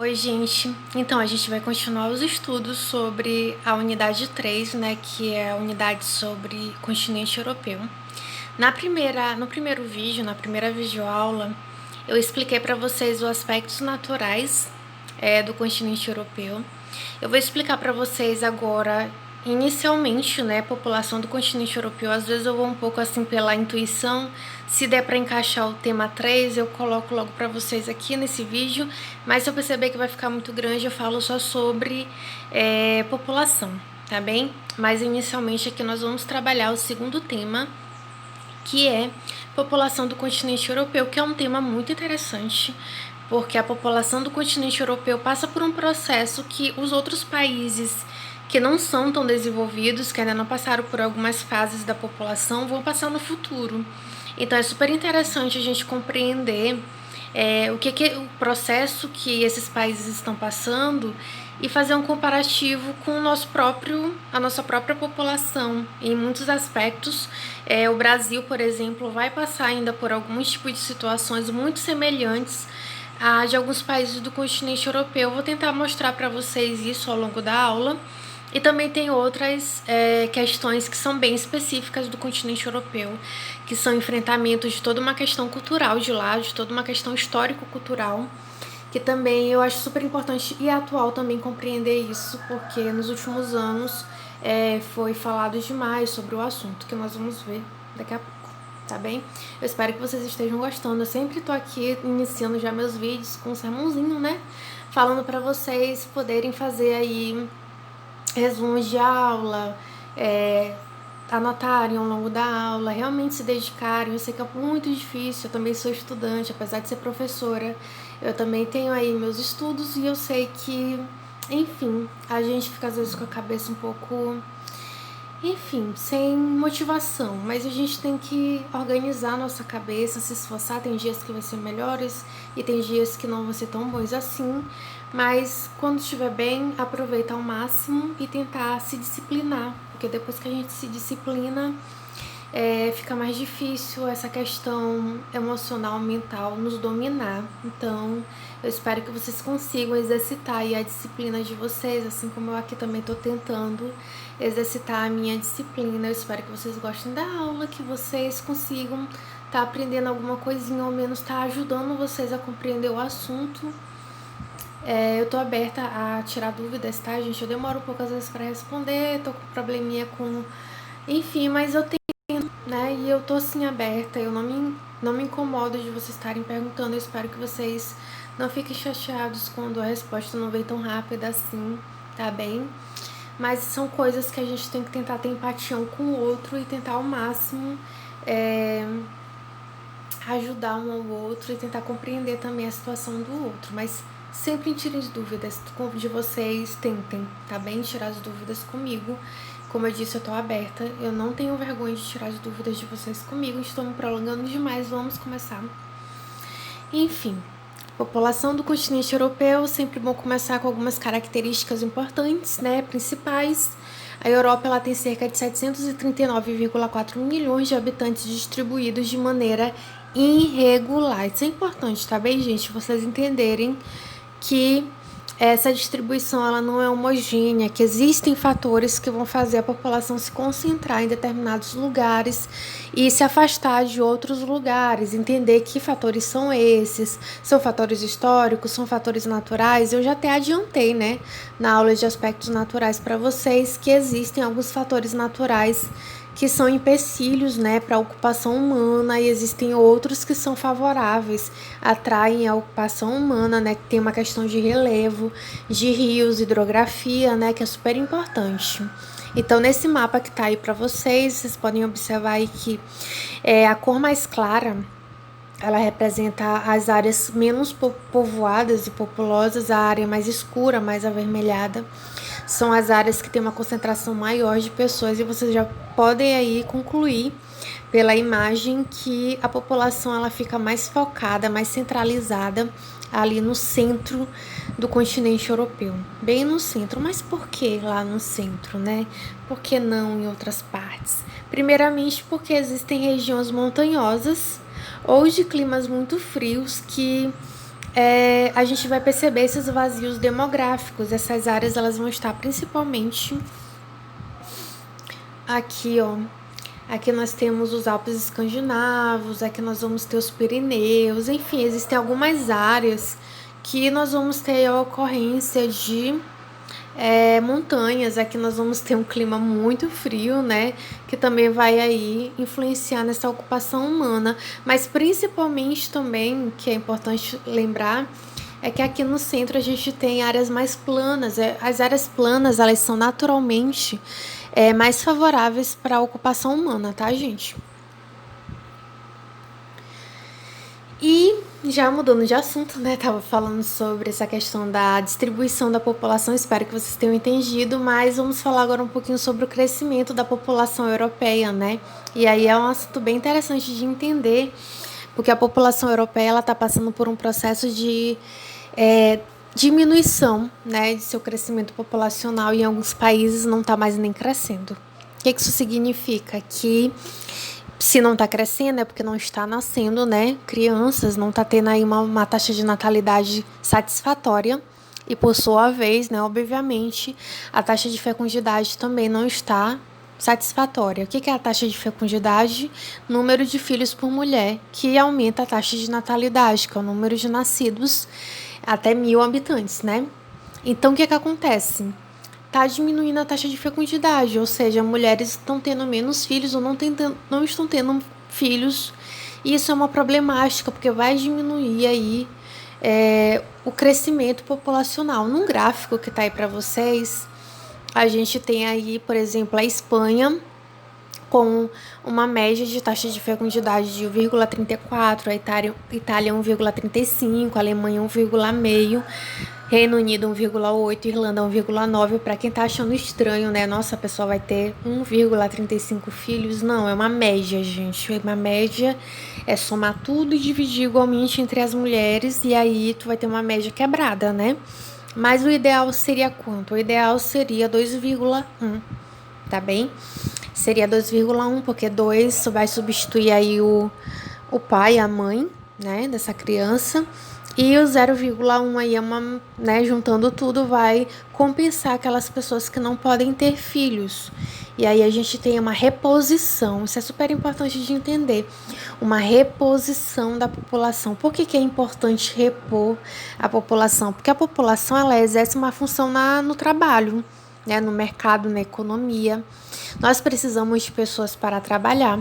Oi, gente. Então, a gente vai continuar os estudos sobre a unidade 3, né, que é a unidade sobre continente europeu. No primeiro vídeo, na primeira videoaula, eu expliquei para vocês os aspectos naturais do continente europeu. Eu vou explicar para vocês agora, inicialmente, né, população do continente europeu. Às vezes eu vou um pouco assim pela intuição. Se der para encaixar o tema 3, eu coloco logo para vocês aqui nesse vídeo. Mas se eu perceber que vai ficar muito grande, eu falo só sobre população, tá bem? Mas inicialmente aqui nós vamos trabalhar o segundo tema, que é população do continente europeu, que é um tema muito interessante, porque a população do continente europeu passa por um processo que os outros países que não são tão desenvolvidos, que ainda não passaram por algumas fases da população, vão passar no futuro. Então é super interessante a gente compreender o processo que esses países estão passando e fazer um comparativo com a nossa própria população. Em muitos aspectos, o Brasil, por exemplo, vai passar ainda por alguns tipos de situações muito semelhantes a de alguns países do continente europeu. Eu vou tentar mostrar para vocês isso ao longo da aula. E também tem outras questões que são bem específicas do continente europeu, que são enfrentamentos de toda uma questão cultural de lá, de toda uma questão histórico-cultural, que também eu acho super importante e atual também compreender isso, porque nos últimos anos foi falado demais sobre o assunto, que nós vamos ver daqui a pouco, tá bem? Eu espero que vocês estejam gostando. Eu sempre tô aqui iniciando já meus vídeos com um sermãozinho, né? Falando para vocês poderem fazer aí resumos de aula, anotarem ao longo da aula, realmente se dedicarem. Eu sei que é muito difícil, eu também sou estudante, apesar de ser professora, eu também tenho aí meus estudos e eu sei que, enfim, a gente fica às vezes com a cabeça um pouco, enfim, sem motivação, mas a gente tem que organizar a nossa cabeça, se esforçar. Tem dias que vai ser melhores e tem dias que não vão ser tão bons assim, mas quando estiver bem, aproveita ao máximo e tentar se disciplinar, porque depois que a gente se disciplina, fica mais difícil essa questão emocional, mental nos dominar. Então, eu espero que vocês consigam exercitar aí a disciplina de vocês, assim como eu aqui também estou tentando exercitar a minha disciplina. Eu espero que vocês gostem da aula, que vocês consigam estar aprendendo alguma coisinha, ou menos estar ajudando vocês a compreender o assunto. Eu tô aberta a tirar dúvidas, tá, gente? Eu demoro um pouco às vezes para responder, tô com probleminha com... Enfim, mas eu tenho, né? E eu tô assim aberta, eu não me incomodo de vocês estarem perguntando. Eu espero que vocês não fiquem chateados quando a resposta não vem tão rápida assim, tá bem? Mas são coisas que a gente tem que tentar ter empatia um com o outro e tentar ao máximo ajudar um ao outro e tentar compreender também a situação do outro. Mas sempre tirem as dúvidas de vocês, tentem, tá bem? Tirar as dúvidas comigo. Como eu disse, eu tô aberta, eu não tenho vergonha de tirar as dúvidas de vocês comigo. Estou me prolongando demais, vamos começar. Enfim, população do continente europeu, sempre bom começar com algumas características importantes, né, principais. A Europa ela tem cerca de 739,4 milhões de habitantes distribuídos de maneira irregular. Isso é importante, tá bem, gente? Vocês entenderem que essa distribuição ela não é homogênea, que existem fatores que vão fazer a população se concentrar em determinados lugares e se afastar de outros lugares, entender que fatores são esses, são fatores históricos, são fatores naturais. Eu já até adiantei, né, na aula de aspectos naturais para vocês, que existem alguns fatores naturais que são empecilhos, né, para a ocupação humana, e existem outros que são favoráveis, atraem a ocupação humana, né, que tem uma questão de relevo, de rios, hidrografia, né, que é super importante. Então, nesse mapa que tá aí para vocês podem observar aí que a cor mais clara, ela representa as áreas menos povoadas e populosas, a área mais escura, mais avermelhada, são as áreas que tem uma concentração maior de pessoas, e vocês já podem aí concluir pela imagem que a população ela fica mais focada, mais centralizada ali no centro do continente europeu, bem no centro. Mas por que lá no centro, né? Por que não em outras partes? Primeiramente porque existem regiões montanhosas ou de climas muito frios que a gente vai perceber esses vazios demográficos. Essas áreas elas vão estar principalmente aqui, ó. Aqui nós temos os Alpes escandinavos, aqui nós vamos ter os Pirineus, enfim, existem algumas áreas que nós vamos ter a ocorrência de montanhas. Aqui nós vamos ter um clima muito frio, né, que também vai aí influenciar nessa ocupação humana, mas principalmente também, que é importante lembrar, é que aqui no centro a gente tem áreas mais planas. As áreas planas, elas são naturalmente mais favoráveis para a ocupação humana, tá, gente? E já mudando de assunto, né? Tava falando sobre essa questão da distribuição da população, espero que vocês tenham entendido, mas vamos falar agora um pouquinho sobre o crescimento da população europeia, né? E aí é um assunto bem interessante de entender, porque a população europeia ela está passando por um processo de diminuição, né, de seu crescimento populacional, e em alguns países não está mais nem crescendo. O que isso significa? Que se não está crescendo é porque não está nascendo, né, crianças, não está tendo aí uma taxa de natalidade satisfatória, e por sua vez, né, obviamente, a taxa de fecundidade também não está satisfatória. O que é a taxa de fecundidade? Número de filhos por mulher, que aumenta a taxa de natalidade, que é o número de nascidos até 1.000 habitantes, né? Então, o que acontece? Está diminuindo a taxa de fecundidade, ou seja, mulheres estão tendo menos filhos ou não estão tendo filhos, e isso é uma problemática, porque vai diminuir aí o crescimento populacional. Num gráfico que está aí para vocês, a gente tem aí, por exemplo, a Espanha com uma média de taxa de fecundidade de 1,34, a Itália 1,35, a Alemanha 1,5, Reino Unido 1,8, Irlanda 1,9. Para quem tá achando estranho, né? Nossa, a pessoa vai ter 1,35 filhos. Não, é uma média, gente. Uma média é somar tudo e dividir igualmente entre as mulheres, e aí tu vai ter uma média quebrada, né? Mas o ideal seria quanto? O ideal seria 2,1, tá bem? Seria 2,1, porque 2 vai substituir aí o pai e a mãe, né, dessa criança. E o 0,1 aí né, juntando tudo, vai compensar aquelas pessoas que não podem ter filhos. E aí a gente tem uma reposição, isso é super importante de entender, uma reposição da população. Por que é importante repor a população? Porque a população ela exerce uma função no trabalho, né, no mercado, na economia. Nós precisamos de pessoas para trabalhar.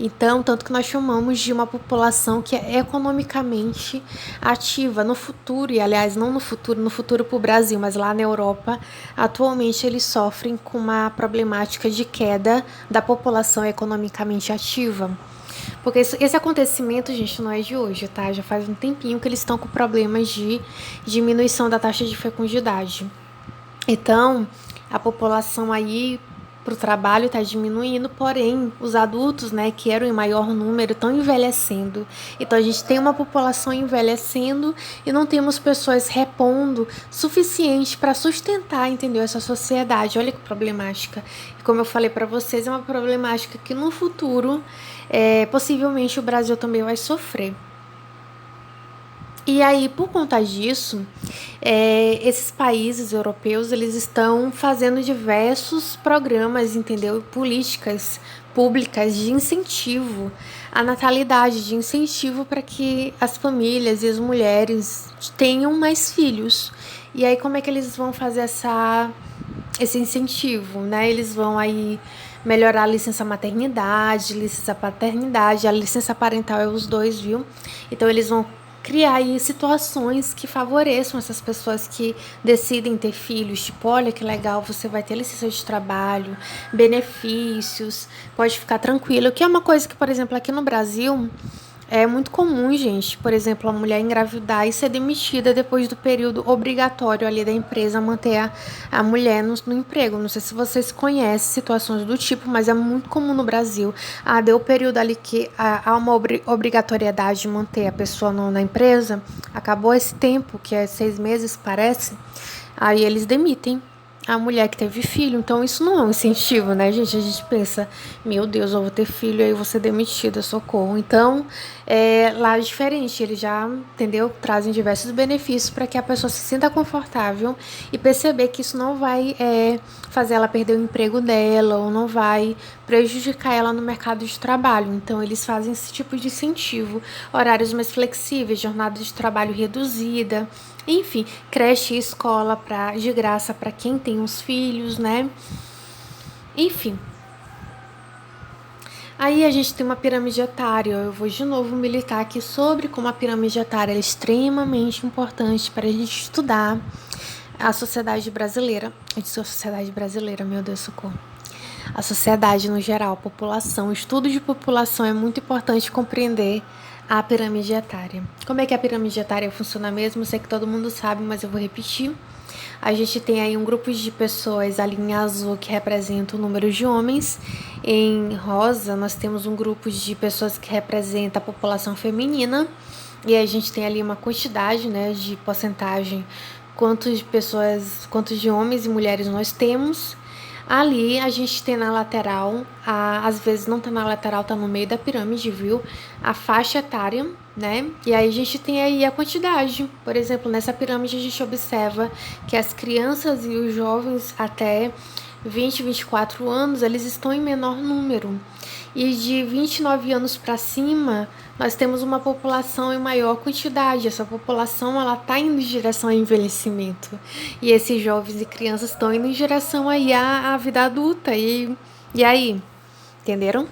Então, tanto que nós chamamos de uma população que é economicamente ativa no futuro, e aliás, não no futuro para o Brasil, mas lá na Europa, atualmente eles sofrem com uma problemática de queda da população economicamente ativa. Porque esse acontecimento, gente, não é de hoje, tá? Já faz um tempinho que eles estão com problemas de diminuição da taxa de fecundidade. Então, a população aí para o trabalho está diminuindo, porém os adultos, né, que eram em maior número, estão envelhecendo. Então a gente tem uma população envelhecendo e não temos pessoas repondo suficiente para sustentar, entendeu, essa sociedade. Olha que problemática. E como eu falei para vocês, é uma problemática que no futuro possivelmente o Brasil também vai sofrer. E aí, por conta disso, esses países europeus, eles estão fazendo diversos programas, entendeu? Políticas públicas de incentivo à natalidade, de incentivo para que as famílias e as mulheres tenham mais filhos. E aí, como é que eles vão fazer esse incentivo, né? Eles vão aí melhorar a licença maternidade, licença paternidade, a licença parental é os dois, viu? Então, eles vão criar aí situações que favoreçam essas pessoas que decidem ter filhos. Tipo, olha que legal, você vai ter licença de trabalho, benefícios, pode ficar tranquilo. Que é uma coisa que, por exemplo, aqui no Brasil é muito comum, gente. Por exemplo, a mulher engravidar e ser demitida depois do período obrigatório ali da empresa manter a mulher no emprego. Não sei se vocês conhecem situações do tipo, mas é muito comum no Brasil. Deu o período ali que há uma obrigatoriedade de manter a pessoa na empresa. Acabou esse tempo, que é 6 meses, parece. Aí eles demitem. a mulher que teve filho. Então isso não é um incentivo, né, gente? A gente pensa, meu Deus, eu vou ter filho, aí eu vou ser demitida, socorro. Então, lá é diferente, eles já, entendeu? Trazem diversos benefícios para que a pessoa se sinta confortável e perceber que isso não vai fazer ela perder o emprego dela ou não vai prejudicar ela no mercado de trabalho. Então, eles fazem esse tipo de incentivo, horários mais flexíveis, jornada de trabalho reduzida, enfim, creche e escola de graça para quem tem os filhos, né? Enfim. Aí a gente tem uma pirâmide etária. Eu vou de novo militar aqui sobre como a pirâmide etária é extremamente importante para a gente estudar a sociedade brasileira. Eu disse a sociedade brasileira, meu Deus, socorro. A sociedade no geral, a população. O estudo de população é muito importante compreender a pirâmide etária. Como é que a pirâmide etária funciona mesmo? Eu sei que todo mundo sabe, mas eu vou repetir. A gente tem aí um grupo de pessoas ali em azul que representa o número de homens. Em rosa, nós temos um grupo de pessoas que representa a população feminina. E a gente tem ali uma quantidade, né, de porcentagem, quantos de homens e mulheres nós temos. Ali a gente tem na lateral, às vezes não tá na lateral, tá no meio da pirâmide, viu? A faixa etária, né? E aí a gente tem aí a quantidade. Por exemplo, nessa pirâmide a gente observa que as crianças e os jovens até 24 anos, eles estão em menor número. E de 29 anos para cima, nós temos uma população em maior quantidade. Essa população, ela está indo em direção ao envelhecimento. E esses jovens e crianças estão indo em direção aí à vida adulta. E aí, entenderam?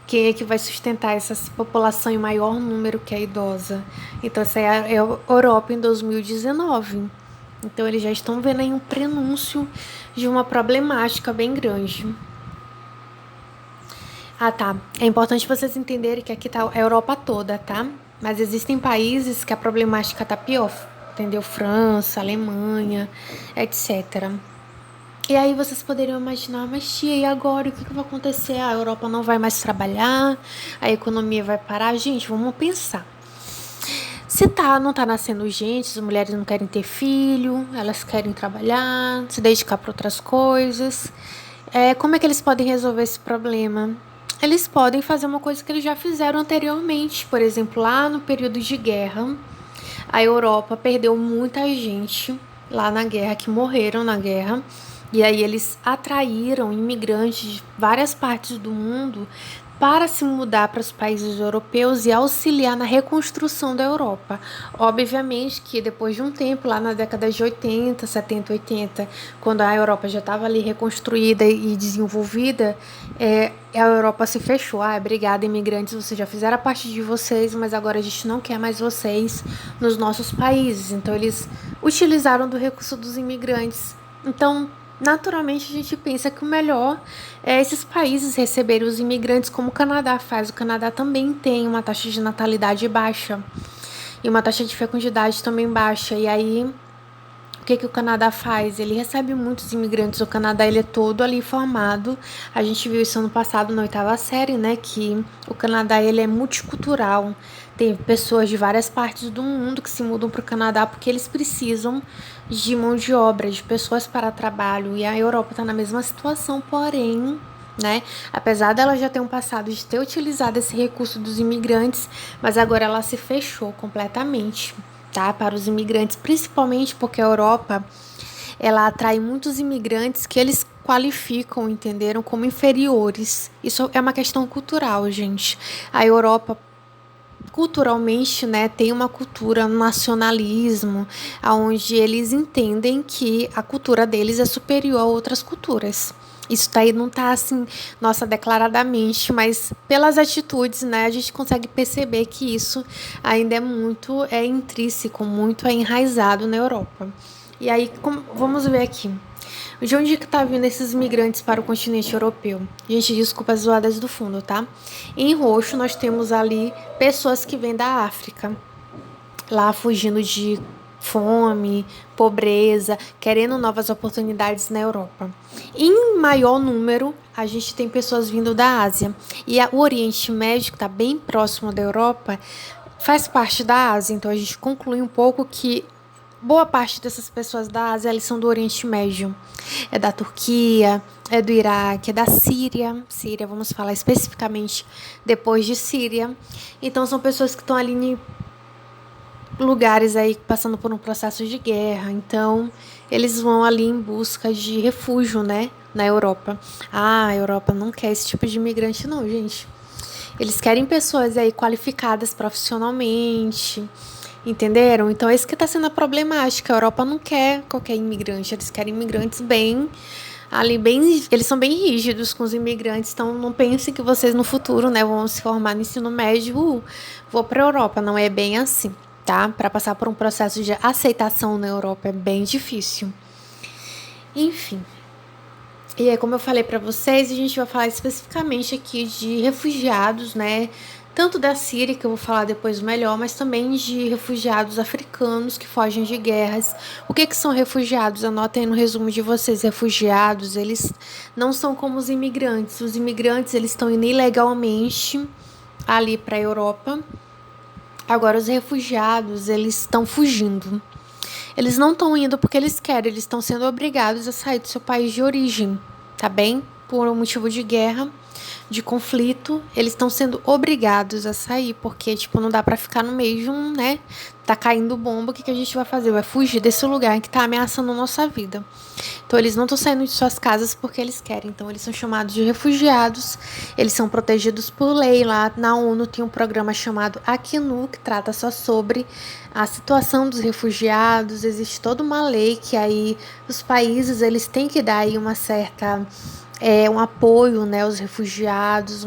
Quem é que vai sustentar essa população em maior número que é idosa? Então, essa é a Europa em 2019. Então, eles já estão vendo aí um prenúncio de uma problemática bem grande. Ah, tá. É importante vocês entenderem que aqui tá a Europa toda, tá? Mas existem países que a problemática tá pior, entendeu? França, Alemanha, etc. E aí vocês poderiam imaginar, mas tia, e agora? O que vai acontecer? A Europa não vai mais trabalhar, a economia vai parar? Gente, vamos pensar. Se não tá nascendo gente, as mulheres não querem ter filho, elas querem trabalhar, se dedicar para outras coisas. Como é que eles podem resolver esse problema? Eles podem fazer uma coisa que eles já fizeram anteriormente. Por exemplo, lá no período de guerra, a Europa perdeu muita gente lá na guerra, que morreram na guerra. E aí eles atraíram imigrantes de várias partes do mundo para se mudar para os países europeus e auxiliar na reconstrução da Europa. Obviamente que depois de um tempo, lá na década de 80, 70, 80, quando a Europa já estava ali reconstruída e desenvolvida, a Europa se fechou. Obrigada, imigrantes, vocês já fizeram a parte de vocês, mas agora a gente não quer mais vocês nos nossos países. Então eles utilizaram do recurso dos imigrantes. Então, naturalmente, a gente pensa que o melhor é esses países receberem os imigrantes, como o Canadá faz. O Canadá também tem uma taxa de natalidade baixa e uma taxa de fecundidade também baixa. E aí, o que o Canadá faz? Ele recebe muitos imigrantes. O Canadá, ele é todo ali formado. A gente viu isso ano passado na 8ª série, né? Que o Canadá, ele é multicultural. Tem pessoas de várias partes do mundo que se mudam para o Canadá porque eles precisam de mão de obra, de pessoas para trabalho. E a Europa está na mesma situação, porém, né? Apesar dela já ter um passado de ter utilizado esse recurso dos imigrantes, mas agora ela se fechou completamente, tá? Para os imigrantes, principalmente porque a Europa, ela atrai muitos imigrantes que eles qualificam, entenderam, como inferiores. Isso é uma questão cultural, gente. A Europa, culturalmente, né, tem uma cultura, um nacionalismo, onde eles entendem que a cultura deles é superior a outras culturas. Isso daí não tá assim, nossa, declaradamente, mas pelas atitudes, né, a gente consegue perceber que isso ainda é muito intrínseco, muito enraizado na Europa. E aí, vamos ver aqui. De onde que tá vindo esses migrantes para o continente europeu? Gente, desculpa as zoadas do fundo, tá? Em roxo, nós temos ali pessoas que vêm da África, lá fugindo de fome, pobreza, querendo novas oportunidades na Europa. Em maior número, a gente tem pessoas vindo da Ásia. E o Oriente Médio, que está bem próximo da Europa, faz parte da Ásia. Então, a gente conclui um pouco que boa parte dessas pessoas da Ásia, eles são do Oriente Médio. É da Turquia, é do Iraque, é da Síria. Síria, vamos falar especificamente depois de Síria. Então, são pessoas que estão ali em lugares aí passando por um processo de guerra. Então, eles vão ali em busca de refúgio, né? Na Europa. Ah, a Europa não quer esse tipo de imigrante, não, gente. Eles querem pessoas aí qualificadas profissionalmente, entenderam? Então, é isso que está sendo a problemática. A Europa não quer qualquer imigrante, eles querem imigrantes bem ali, bem, eles são bem rígidos com os imigrantes, então não pensem que vocês no futuro, né, vão se formar no ensino médio, vou para a Europa, não é bem assim, tá? Para passar por um processo de aceitação na Europa é bem difícil. Enfim, e aí, como eu falei para vocês, a gente vai falar especificamente aqui de refugiados, né? Tanto da Síria, que eu vou falar depois melhor, mas também de refugiados africanos que fogem de guerras. O que são refugiados? Anotem no resumo de vocês. Refugiados, eles não são como os imigrantes. Os imigrantes, eles estão indo ilegalmente ali para a Europa. Agora, os refugiados, eles estão fugindo. Eles não estão indo porque eles querem, eles estão sendo obrigados a sair do seu país de origem, tá bem? Por um motivo de guerra, de conflito, eles estão sendo obrigados a sair, porque, tipo, não dá pra ficar no meio de um, né? Tá caindo bomba, o que a gente vai fazer? Vai fugir desse lugar que tá ameaçando a nossa vida. Então, eles não estão saindo de suas casas porque eles querem. Então, eles são chamados de refugiados, eles são protegidos por lei. Lá na ONU tem um programa chamado Acnu, que trata só sobre a situação dos refugiados. Existe toda uma lei que aí os países, eles têm que dar aí uma certa... um apoio, né, aos refugiados,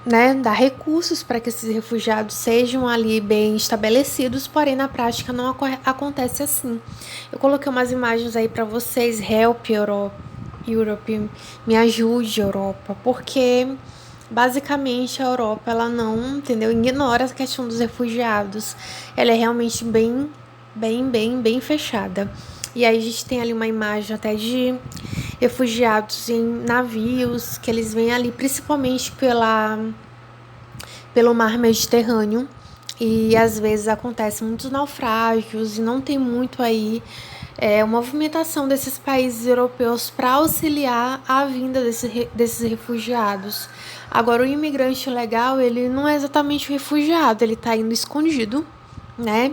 né, dar recursos para que esses refugiados sejam ali bem estabelecidos, porém na prática não acontece assim. Eu coloquei umas imagens aí para vocês, Help Europe, me ajude Europa, porque basicamente a Europa, ela não, entendeu, ignora a questão dos refugiados, ela é realmente bem fechada. E aí a gente tem ali uma imagem até de refugiados em navios, que eles vêm ali principalmente pelo mar Mediterrâneo. E às vezes acontecem muitos naufrágios e não tem muito aí movimentação desses países europeus para auxiliar a vinda desses refugiados. Agora, o imigrante legal, ele não é exatamente um refugiado, ele está indo escondido, né?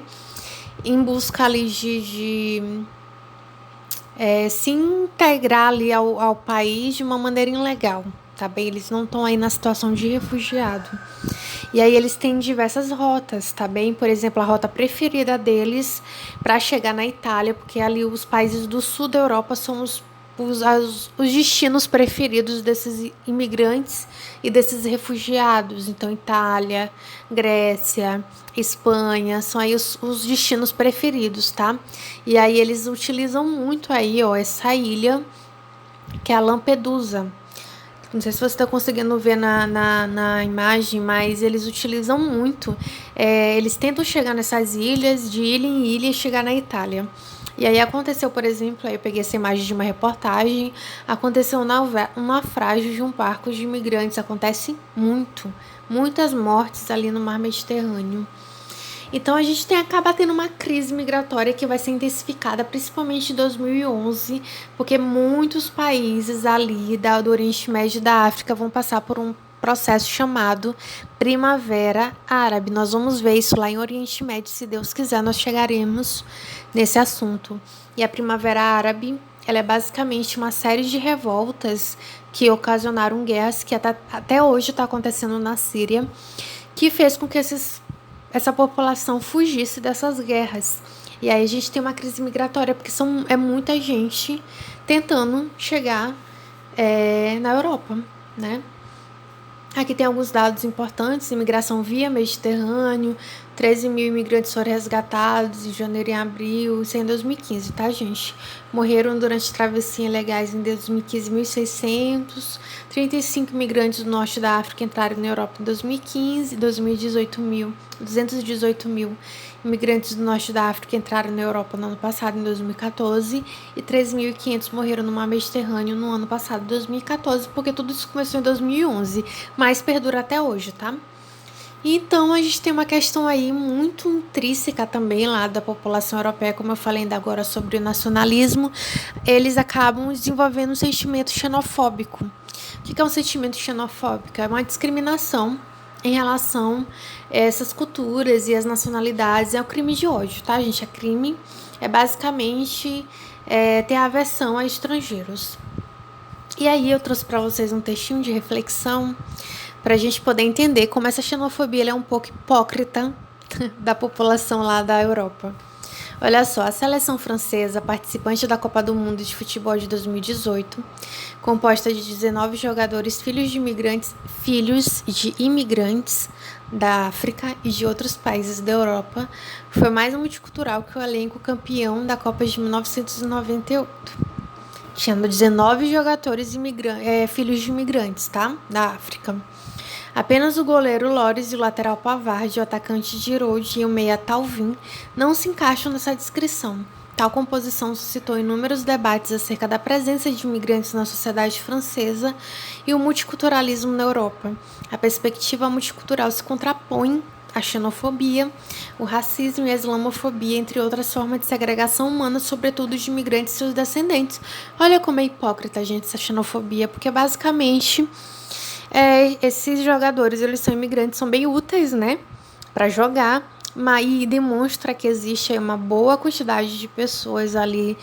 Em busca ali de se integrar ali ao país de uma maneira ilegal, tá bem? Eles não estão aí na situação de refugiado. E aí eles têm diversas rotas, tá bem? Por exemplo, a rota preferida deles para chegar na Itália, porque ali os países do sul da Europa são os destinos preferidos desses imigrantes e desses refugiados. Então, Itália, Grécia, Espanha, são aí os destinos preferidos, tá? E aí eles utilizam muito aí, ó, essa ilha, que é a Lampedusa. Não sei se você está conseguindo ver na imagem, mas eles utilizam muito. Eles tentam chegar nessas ilhas, de ilha em ilha, e chegar na Itália. E aí aconteceu, por exemplo, aí eu peguei essa imagem de uma reportagem, aconteceu um naufrágio de um barco de imigrantes. Acontece muitas mortes ali no mar Mediterrâneo. Então, a gente acaba tendo uma crise migratória que vai ser intensificada, principalmente em 2011, porque muitos países ali do Oriente Médio e da África vão passar por um processo chamado Primavera Árabe. Nós vamos ver isso lá em Oriente Médio, se Deus quiser, nós chegaremos nesse assunto. E a Primavera Árabe, ela é basicamente uma série de revoltas que ocasionaram guerras, que até hoje está acontecendo na Síria, que fez com que essa população fugisse dessas guerras. E aí a gente tem uma crise migratória, porque é muita gente tentando chegar na Europa, né? Aqui tem alguns dados importantes: imigração via Mediterrâneo, 13 mil imigrantes foram resgatados em janeiro e abril, isso é em 2015, tá, gente? Morreram durante travessia ilegais em 2015, 1.600, 35 imigrantes do norte da África entraram na Europa em 2015, 218 mil imigrantes do norte da África entraram na Europa no ano passado, em 2014, e 3.500 morreram no mar Mediterrâneo no ano passado, 2014, porque tudo isso começou em 2011, mas perdura até hoje, tá? Então, a gente tem uma questão aí muito intrínseca também lá da população europeia, como eu falei ainda agora sobre o nacionalismo, eles acabam desenvolvendo um sentimento xenofóbico. O que é um sentimento xenofóbico? É uma discriminação em relação a essas culturas e as nacionalidades. É um crime de ódio, tá, gente? É crime, é basicamente ter aversão a estrangeiros. E aí eu trouxe para vocês um textinho de reflexão para a gente poder entender como essa xenofobia é um pouco hipócrita da população lá da Europa. Olha só, a seleção francesa, participante da Copa do Mundo de Futebol de 2018, composta de 19 jogadores filhos de imigrantes da África e de outros países da Europa, foi mais multicultural que o elenco campeão da Copa de 1998. Tinha 19 jogadores filhos de imigrantes, tá? Da África. Apenas o goleiro Loris e o lateral Pavard, o atacante Giroud e o meia Thauvin não se encaixam nessa descrição. Tal composição suscitou inúmeros debates acerca da presença de imigrantes na sociedade francesa e o multiculturalismo na Europa. A perspectiva multicultural se contrapõe à xenofobia, o racismo e a islamofobia, entre outras formas de segregação humana, sobretudo de imigrantes e seus descendentes. Olha como é hipócrita, gente, essa xenofobia, porque basicamente esses jogadores, eles são imigrantes, são bem úteis, né, para jogar, mas e demonstra que existe uma boa quantidade de pessoas ali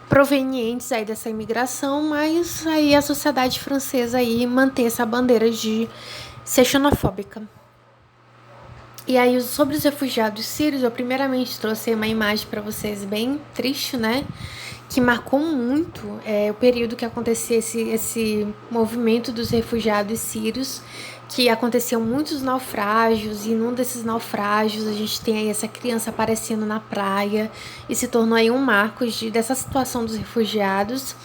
provenientes aí dessa imigração, mas aí a sociedade francesa aí mantém essa bandeira de ser xenofóbica. E aí, sobre os refugiados sírios, eu primeiramente trouxe uma imagem para vocês bem triste, né? Que marcou muito o período que acontecia esse movimento dos refugiados sírios, que aconteciam muitos naufrágios, e num desses naufrágios a gente tem aí essa criança aparecendo na praia, e se tornou aí um marco dessa situação dos refugiados.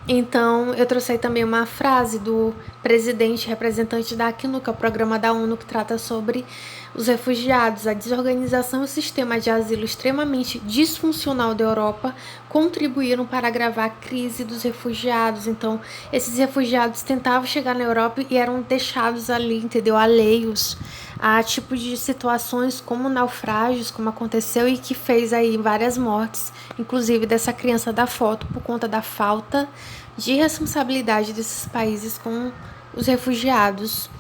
Então, eu trouxe aí também uma frase do presidente representante da Acnur, que é o programa da ONU que trata sobre os refugiados. A desorganização e o sistema de asilo extremamente disfuncional da Europa contribuíram para agravar a crise dos refugiados. Então, esses refugiados tentavam chegar na Europa e eram deixados ali, entendeu? Alheios a tipo de situações como naufrágios, como aconteceu e que fez aí várias mortes, inclusive dessa criança da foto, por conta da falta de responsabilidade desses países com os refugiados.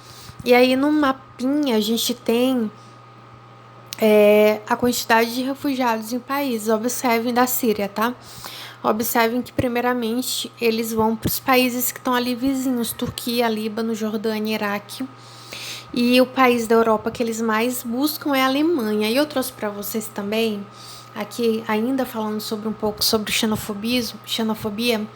E aí no mapinha a gente tem a quantidade de refugiados em países. Observem da Síria, tá? Observem que primeiramente eles vão para os países que estão ali vizinhos, Turquia, Líbano, Jordânia, Iraque. E o país da Europa que eles mais buscam é a Alemanha. E eu trouxe para vocês também, aqui ainda falando sobre um pouco sobre xenofobia,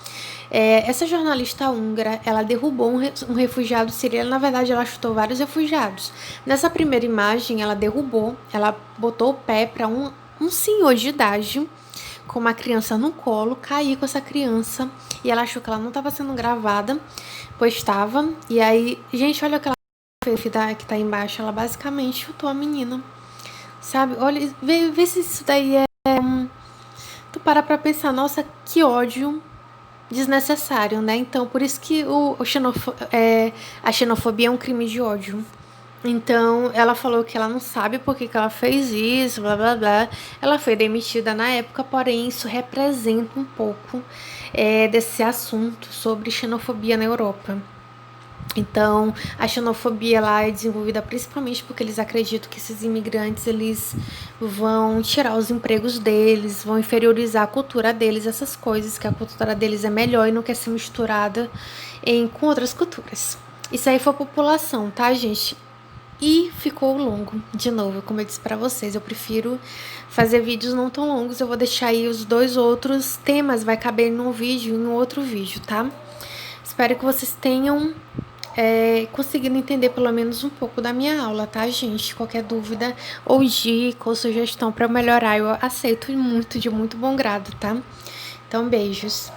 essa jornalista húngara, ela derrubou um refugiado siriano. Na verdade, ela chutou vários refugiados. Nessa primeira imagem, ela botou o pé para um senhor de idade com uma criança no colo, cair com essa criança, e ela achou que ela não estava sendo gravada, pois estava. E aí, gente, olha o que ela que tá embaixo, ela basicamente chutou a menina, sabe? Olha, vê se isso daí tu para pra pensar, nossa, que ódio desnecessário, né? Então, por isso que a xenofobia é um crime de ódio. Então, ela falou que ela não sabe por que ela fez isso, blá blá blá. Ela foi demitida na época, porém isso representa um pouco desse assunto sobre xenofobia na Europa. Então, a xenofobia lá é desenvolvida principalmente porque eles acreditam que esses imigrantes, eles vão tirar os empregos deles, vão inferiorizar a cultura deles, essas coisas, que a cultura deles é melhor e não quer ser misturada com outras culturas. Isso aí foi a população, tá, gente? E ficou longo, de novo, como eu disse pra vocês, eu prefiro fazer vídeos não tão longos. Eu vou deixar aí os 2 outros temas, vai caber num vídeo e em outro vídeo, tá? Espero que vocês tenham conseguindo entender pelo menos um pouco da minha aula, tá, gente? Qualquer dúvida ou dica ou sugestão para melhorar, eu aceito muito, de muito bom grado, tá? Então, beijos.